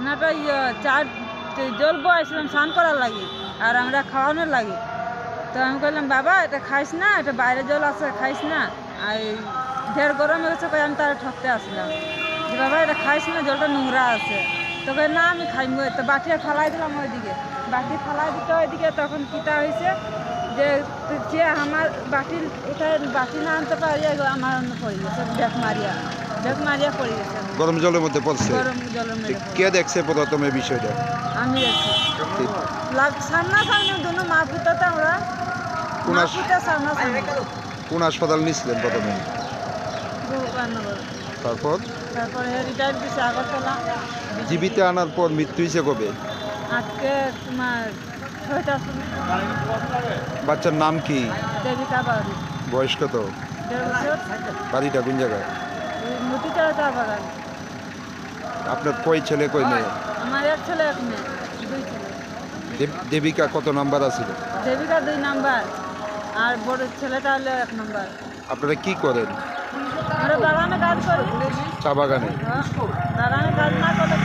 নাটা চার জলবো আসলাম স্নান করার লাগে আর আমরা খাওয়ানোর লাগে। তো আমি বললাম বাবা এটা খাইস না, এটা বাইরে জল আছে খাইস না, আর ঢের গরম হয়ে গেছে, আমি তারা ঠকতে আসলাম যে বাবা এটা খাইস না, জলটা নোংরা আছে। তো না আমি খাইব, তো বাটি ফালাই দিলাম ওইদিকে, বাটি ফালাই দিতে ওইদিকে। তখন কিটা হয়েছে যে আমার বাটি উঠায় বাটি না আনতে পারি, আমার অন্য পড়ে গেছে, ব্যাগ মারিয়া পড়ে গেছে। গরম জলের মধ্যে পড়ছে। গরম জলের মধ্যে কে দেখছে প্রথমে বিষয়টা? আমি দেখছি সামনাসামনি দুনো মা পুতাতে আমরা সামনাসামনি। কোন হাসপাতাল নিয়েছিলেন প্রথমে? তারপরে রিটায়ার দিচ্ছে আগরতলা। জীবিত আনার পর মৃত্যু হয়েছে কবে? আজকে তোমার 6টার সময়। বাচ্চার নাম কি? দেবিকা বাড়ি। বয়স কত? 1.5 বছর। বাড়িটা কোন জায়গায়? মতিচারা চা বাগান। আপনার কয় ছেলে কয় মেয়ে? আমার এক ছেলে এক মেয়ে, 2 ছেলে। দেবিকা কত নাম্বার আছে? দেবিকা 2 নাম্বার আর বড় ছেলেটা হলো 1 নাম্বার। আপনারা কি করেন? আমরা বাগানে কাজ করি। চা বাগানে? বাগানে কাজ না করলে